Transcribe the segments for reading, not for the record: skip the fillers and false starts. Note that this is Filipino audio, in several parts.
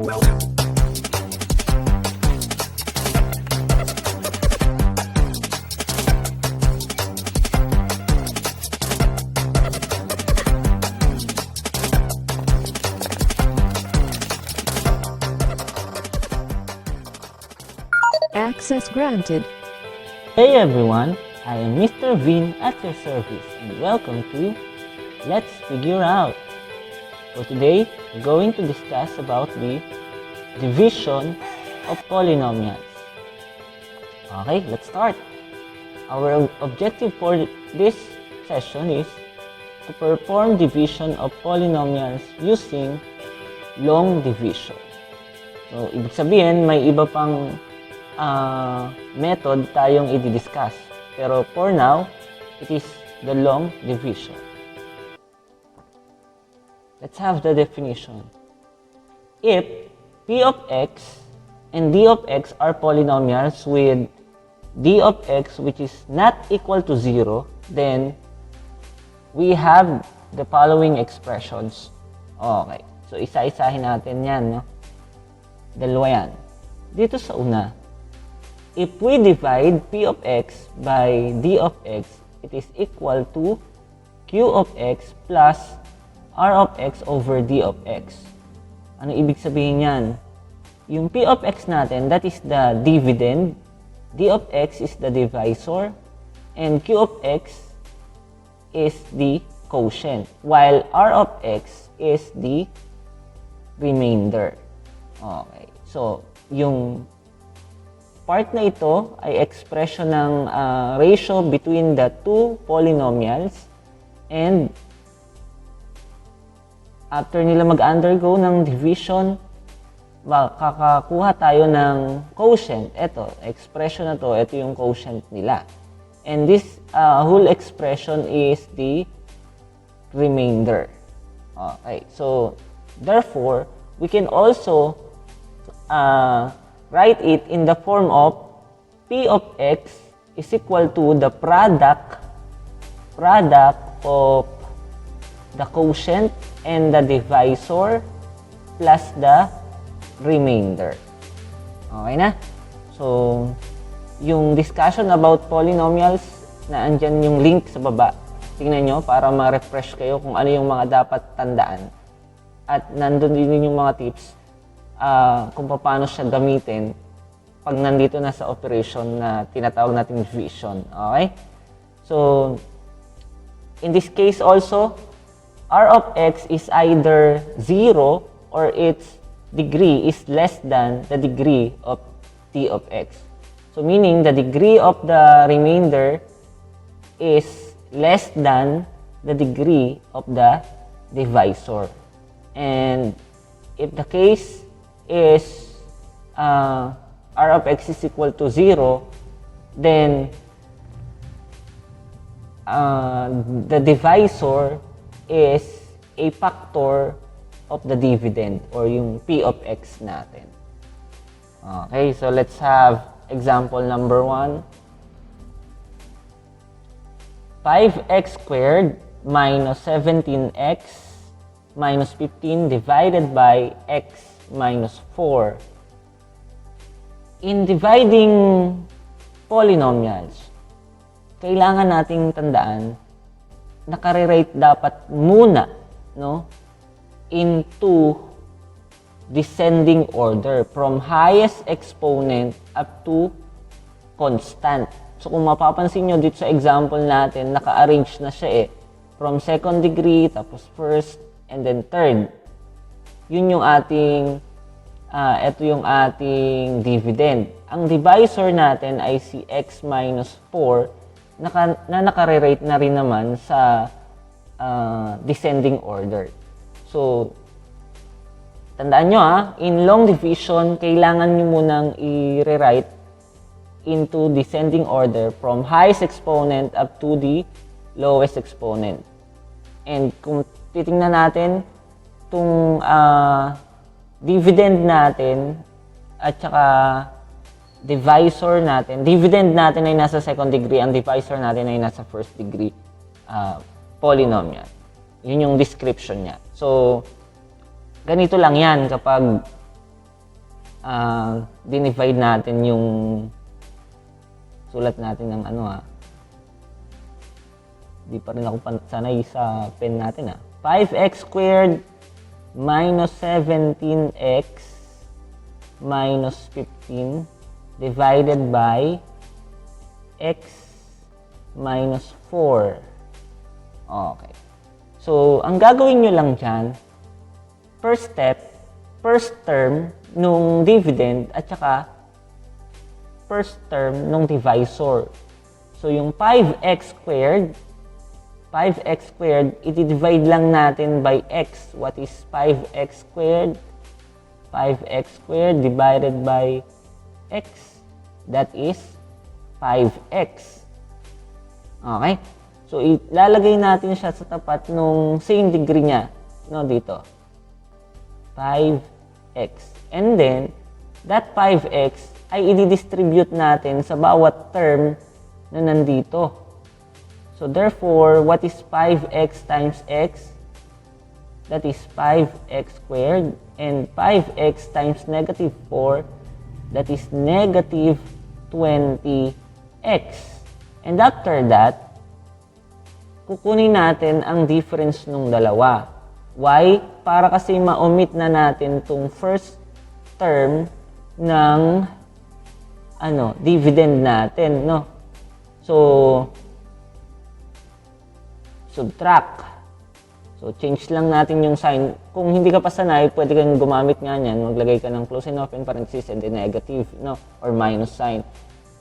Access granted. Hey everyone, I am Mr. Vin at your service and welcome to Let's Figure Out. For today, we're going to discuss about the division of polynomials. Okay, let's start. Our objective for this session is to perform division of polynomials using long division. So, ibig sabihin, may iba pang method tayong i-discuss. Pero for now, it is the long division. Let's have the definition. If p of x and d of x are polynomials with d of x which is not equal to 0, then we have the following expressions. Okay. So, isa-isahin natin yan, no? Dalawa yan. Dito sa una, if we divide p of x by d of x, it is equal to q of x plus r of x over d of x. Ano ibig sabihin yan? Yung p of x natin, that is the dividend, d of x is the divisor, and q of x is the quotient, while r of x is the remainder. Okay. So, yung part na ito ay expression ng ratio between the two polynomials, and after nila mag-undergo ng division, kakakuha tayo ng quotient. Ito, expression na to, ito yung quotient nila. And this whole expression is the remainder. Okay, so therefore, we can also write it in the form of p of x is equal to the product of the quotient and the divisor plus the remainder. Okay na? So, yung discussion about polynomials, na andyan yung link sa baba. Tingnan nyo para ma-refresh kayo kung ano yung mga dapat tandaan. At nandun din yung mga tips kung paano siya gamitin pag nandito na sa operation na tinatawag natin division. Okay? So, in this case also, r of x is either 0 or its degree is less than the degree of t of x. So, meaning the degree of the remainder is less than the degree of the divisor. And if the case is r of x is equal to 0, then the divisor is a factor of the dividend or yung p of x natin. Okay, so let's have example number 1. 5x squared minus 17x minus 15 divided by x minus 4. In dividing polynomials, kailangan nating tandaan, naka-rewrite dapat muna, no, into descending order from highest exponent up to constant. So kung mapapansin nyo dito sa example natin, naka-arrange na siya from second degree, tapos first, and then third. Yun yung ating, ito yung ating dividend. Ang divisor natin ay si x minus 4 na naka-rewrite na rin naman sa descending order. So, tandaan nyo in long division, kailangan nyo munang i-rewrite into descending order from highest exponent up to the lowest exponent. And kung titingnan natin, itong dividend natin at saka divisor natin. Dividend natin ay nasa second degree, ang divisor natin ay nasa first degree polynomial. Yun yung description niya. So, ganito lang yan kapag dinivide natin yung sulat natin ng di pa rin ako sanay sa pen natin 5x squared minus 17x minus 15 divided by x minus 4. Okay. So, ang gagawin nyo lang dyan, first step, first term nung dividend at saka first term nung divisor. So, yung 5x squared, i-divide lang natin by x. What is 5x squared? 5x squared divided by x. That is 5x. Okay? So, ilalagay natin siya sa tapat nung same degree niya. No, dito. 5x. And then, that 5x ay i-distribute natin sa bawat term na nandito. So, therefore, what is 5x times x? That is 5x squared. And 5x times negative 4, that is negative 20x. And after that, kukunin natin ang difference nung dalawa. Why? Para kasi ma-omit na natin tong first term ng dividend natin, no? So, subtract. So, change lang natin yung sign. Kung hindi ka pa sanay, pwede kang gumamit nga niyan. Maglagay ka ng close and open parenthesis and then negative, no? Or minus sign.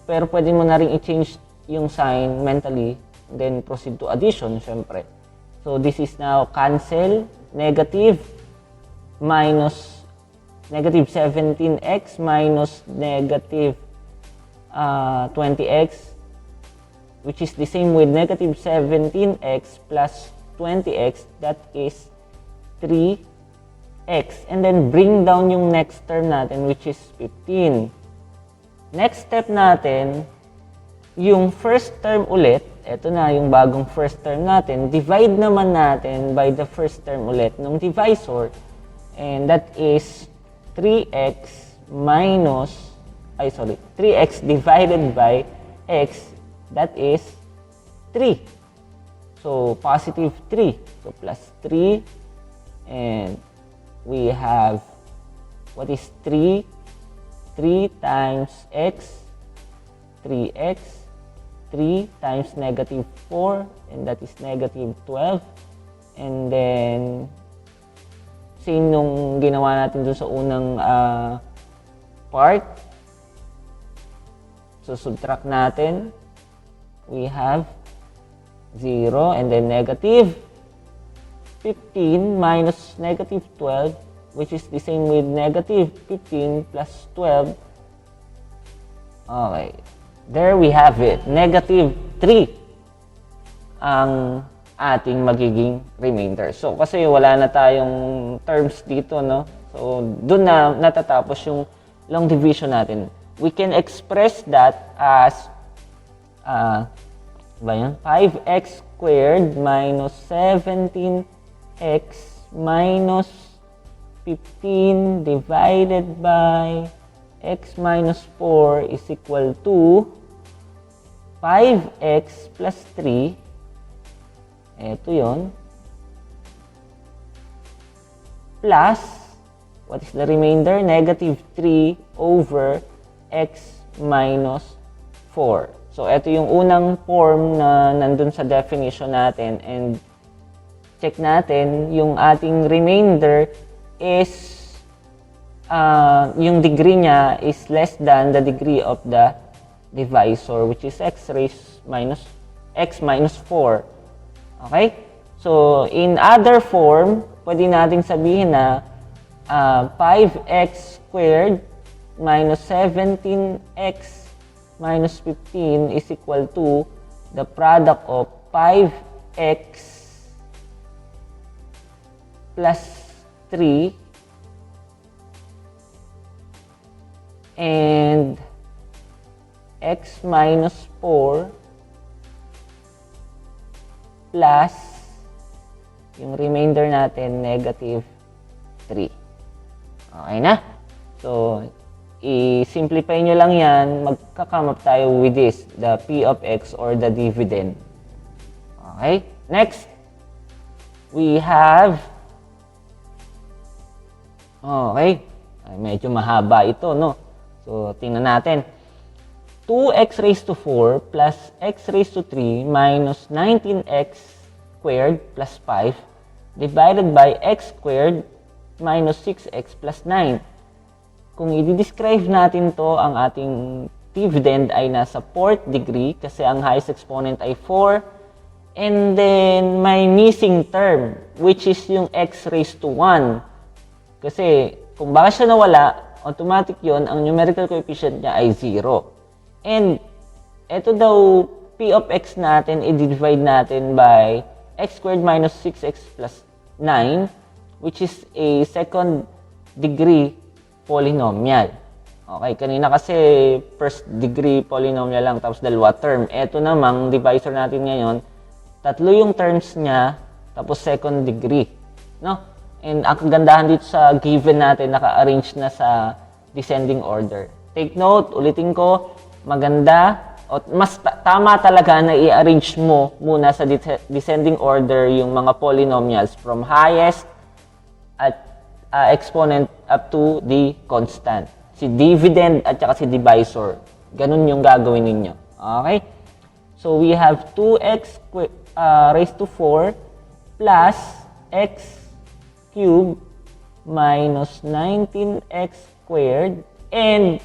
Pero pwede mo na rin i-change yung sign mentally, then proceed to addition, syempre. So, this is now cancel, negative, minus negative 17x minus negative 20x, which is the same with negative 17x plus 20x, that is 3x. And then bring down yung next term natin, which is 15. Next step natin, yung first term ulit, eto na yung bagong first term natin, divide naman natin by the first term ulit ng divisor, and that is 3x minus, 3x divided by x, that is 3. So, positive 3. So, plus 3. And we have, what is 3? 3 times x, 3x. 3 times negative 4, and that is negative 12. And then, same nung ginawa natin dun sa unang part. So, subtract natin. We have 0 and then negative 15 minus negative 12, which is the same with negative 15 plus 12. Okay. There we have it. Negative 3 ang ating magiging remainder. So, kasi wala na tayong terms dito, no? So, dun na natatapos yung long division natin. We can express that as 5x squared minus 17x minus 15 divided by x minus 4 is equal to 5x plus 3. Ito yun. Plus, what is the remainder? Negative 3 over x minus 4. So, ito yung unang form na nandun sa definition natin. And check natin, yung ating remainder is, yung degree niya is less than the degree of the divisor, which is x minus 4. Okay? So, in other form, pwede nating sabihin na 5x squared minus 17x minus 15 is equal to the product of 5x plus 3 and x minus 4 plus yung remainder natin, negative 3. Okay na? So, i-simplify nyo lang yan, magka-come up tayo with this, the P of X or the dividend. Okay? Next, we have, okay, ay, medyo mahaba ito, no? So, tingnan natin. 2x raised to 4 plus x raised to 3 minus 19x squared plus 5 divided by x squared minus 6x plus 9. Kung i-describe natin to, ang ating dividend ay nasa 4th degree kasi ang highest exponent ay 4. And then, may missing term, which is yung x raised to 1. Kasi, kung baka siya nawala, automatic yon ang numerical coefficient niya ay 0. And, eto daw, P of X natin, i-divide natin by x squared minus 6x plus 9, which is a second degree polynomial. Okay, kanina kasi first degree polynomial lang, tapos dalawa term. Eto namang divisor natin ngayon, tatlo yung terms niya, tapos second degree. No? And ang kagandahan dito sa given natin, naka-arrange na sa descending order. Take note, ulitin ko, maganda, o mas tama talaga na i-arrange mo muna sa descending order yung mga polynomials from highest at exponent up to the constant. Si dividend at saka si divisor. Ganun yung gagawin ninyo. Okay? So, we have 2x raised to 4 plus x cubed minus 19x squared. And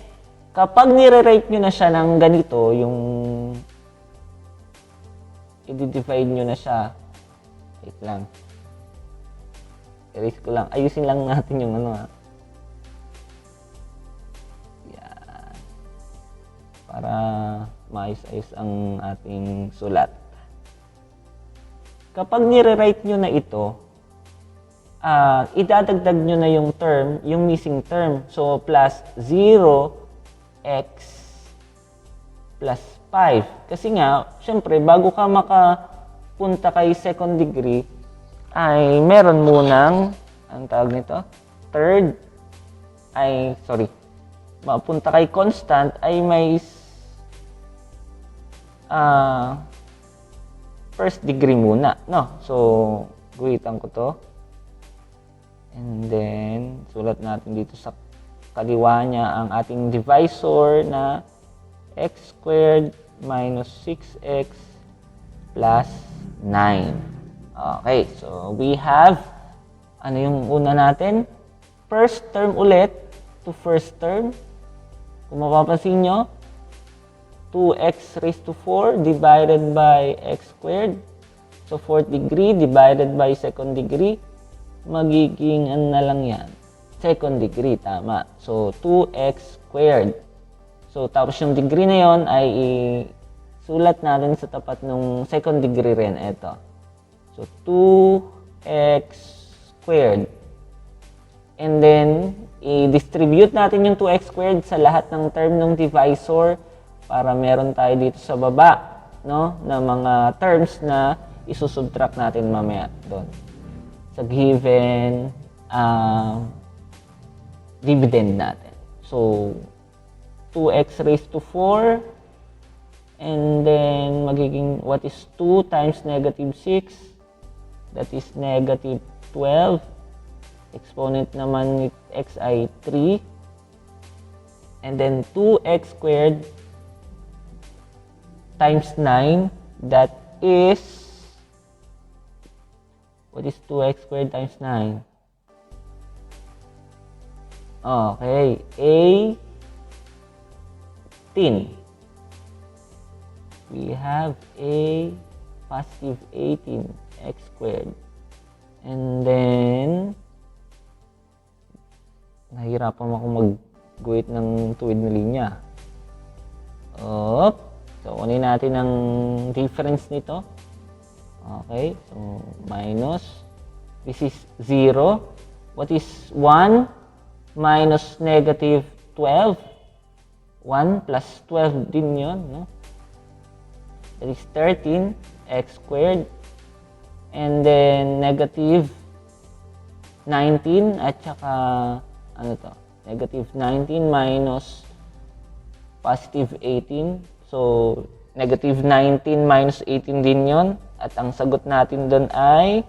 kapag nire-rate nyo na siya ng ganito, yung i-divide nyo na siya, wait lang. Erase ko lang. Ayusin lang natin yung ano ha. Yan. Para maayos-ayos ang ating sulat. Kapag nire-write nyo na ito, idadagdag nyo na yung term, yung missing term. So, plus 0x plus 5. Kasi nga, syempre, bago ka makapunta kay second degree, ay meron munang, ang tawag nito, mapunta kay constant, ay may first degree muna, no? So, guhitan ko to. And then, sulat natin dito sa kaliwa niya ang ating divisor na x squared minus 6x plus 9. Okay, so we have, ano yung una natin? First term ulit to first term. Kung mapapansin nyo, 2x raised to 4 divided by x squared. So, 4th degree divided by second degree. Magiging, ano na lang yan? Second degree, tama. So, 2x squared. So, tapos yung degree na yon ay isulat natin sa tapat ng second degree rin. Ito. So, 2x squared. And then, i-distribute natin yung 2x squared sa lahat ng term ng divisor para meron tayo dito sa baba, no, na mga terms na isusubtract natin mamaya doon sa given dividend natin. So, 2x raised to 4 and then magiging what is 2 times negative 6? That is negative 12. Exponent naman ni x ay 3. And then 2x squared times 9, that is, what is 2x squared times 9? Okay, 18. We have a positive 18x squared. And then, nahihirapan ako mag-guhit ng tuwid na linya. So, kunin natin ang difference nito. Okay, so minus, this is 0. What is 1 minus negative 12? 1 plus 12 din yun, no? That is 13, x squared. And then negative 19 at saka, ano to? Negative 19 minus positive 18. So, negative 19 minus 18 din yon. At ang sagot natin doon ay,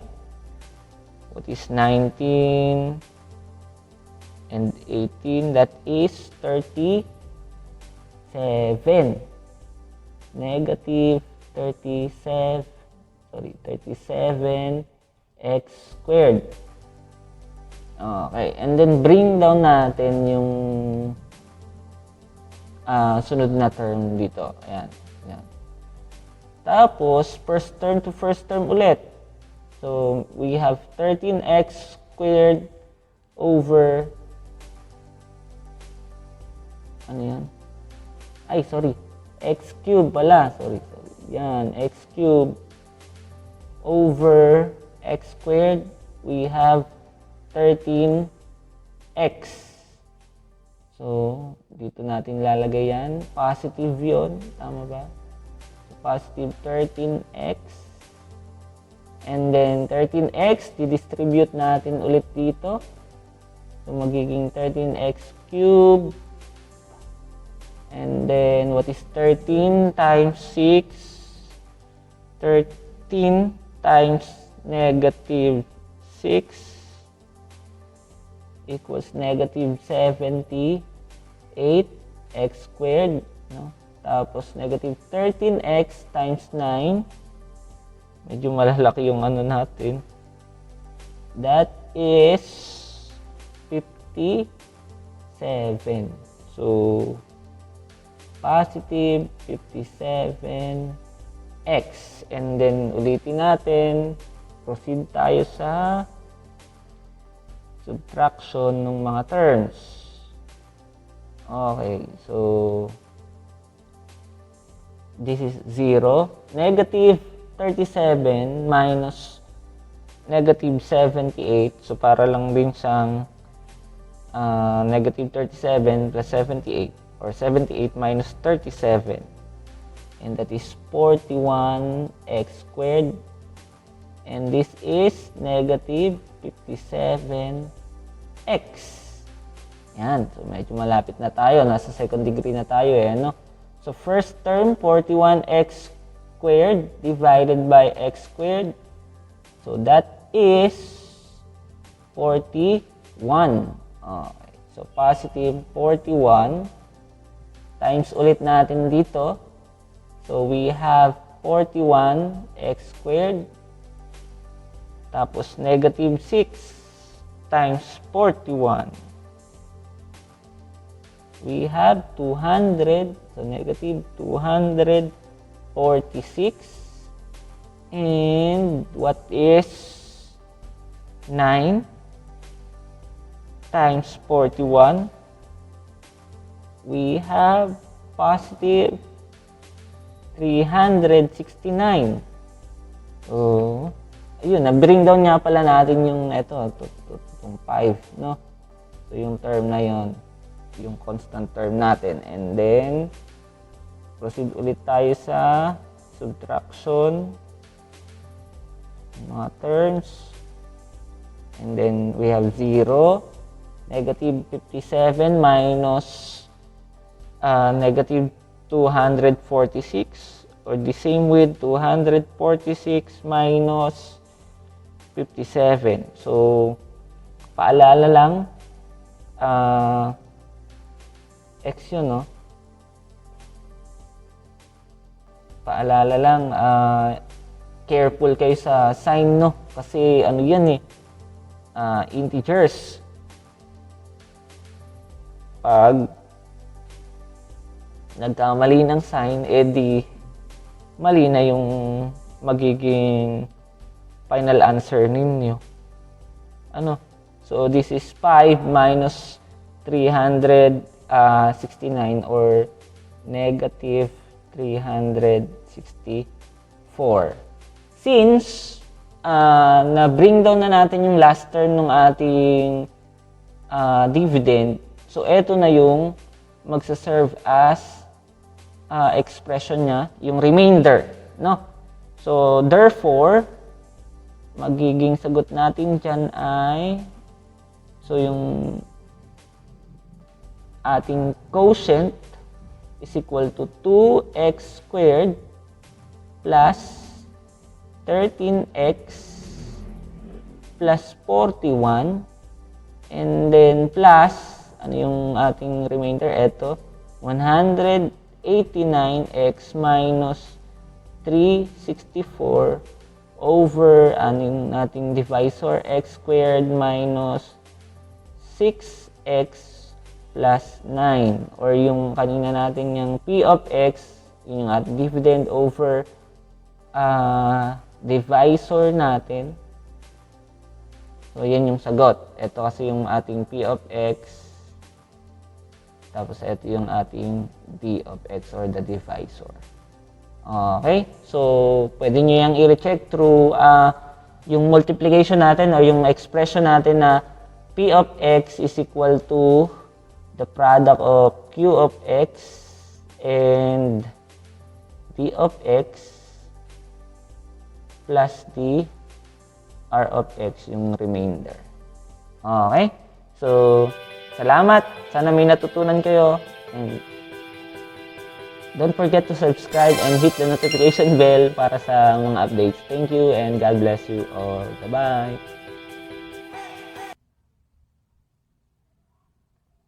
what is 19 and 18? That is 37. Negative 37 x squared. Okay, and then bring down natin yung sunod na term dito. Ayan, ayan. Tapos, first term to first term ulit. So, we have 13x squared over, ano yan? Ay, sorry. X cubed pala. Sorry. Yan, x cubed over x squared. We have 13x. So, dito natin lalagay yan. Positive yun. Tama ba? So, positive 13x. And then, 13x, didistribute natin ulit dito. So, magiging 13x cubed. And then, what is 13 times 6? 13 times negative 6 equals negative 78 x squared, no? Tapos negative 13x times 9, medyo malalaki yung ano natin, that is 57. So positive 57x, and then ulitin natin, proceed tayo sa subtraction ng mga terms. Okay, so this is 0. Negative 37 minus negative 78. So para lang din siyang negative 37 plus 78, or 78 minus 37. And that is 41x squared. And this is negative 57x. Yan. So, medyo malapit na tayo. Nasa second degree na tayo eh, no? So, first term, 41x squared divided by x squared. So, that is 41. Okay. So, positive 41 times ulit natin dito. So, we have 41x squared. Tapos, negative 6 times 41. We have 200. So, negative 246. And what is 9 times 41? We have positive 369. So, ayun, na-bring down nga pala natin yung itong 5, no? So, yung term na yon, yung constant term natin. And then, proceed ulit tayo sa subtraction ng mga terms. And then, we have 0, negative 57 minus negative 246, or the same with 246 minus 57. So, paalala lang, x yun, no? Paalala lang, careful kayo sa sign, no? Kasi ano yan eh, integers. Pag nagkamali ng sign, edi mali na yung magiging final answer ninyo. Ano? So, this is 5 minus 369, or negative 364. Since na-bring down na natin yung last term ng ating dividend, so eto na yung magsaserve as expression niya, yung remainder, no? So, therefore, magiging sagot natin dyan ay, so yung ating quotient is equal to 2x squared plus 13x plus 41 and then plus, ano yung ating remainder? Ito, 189x minus 364 over, ano yung ating divisor? X squared minus 6x plus 9. Or yung kanina natin yung p of x, yun yung ating dividend over divisor natin. So, yan yung sagot. Ito kasi yung ating p of x. Tapos, ito yung ating d of x or the divisor. Okay? So, pwede nyo yung i-recheck through yung multiplication natin or yung expression natin na p of x is equal to the product of q of x and d of x plus d r of x yung remainder. Okay? So, salamat. Sana may natutunan kayo. And don't forget to subscribe and hit the notification bell para sa mga updates. Thank you and God bless you all. Bye-bye.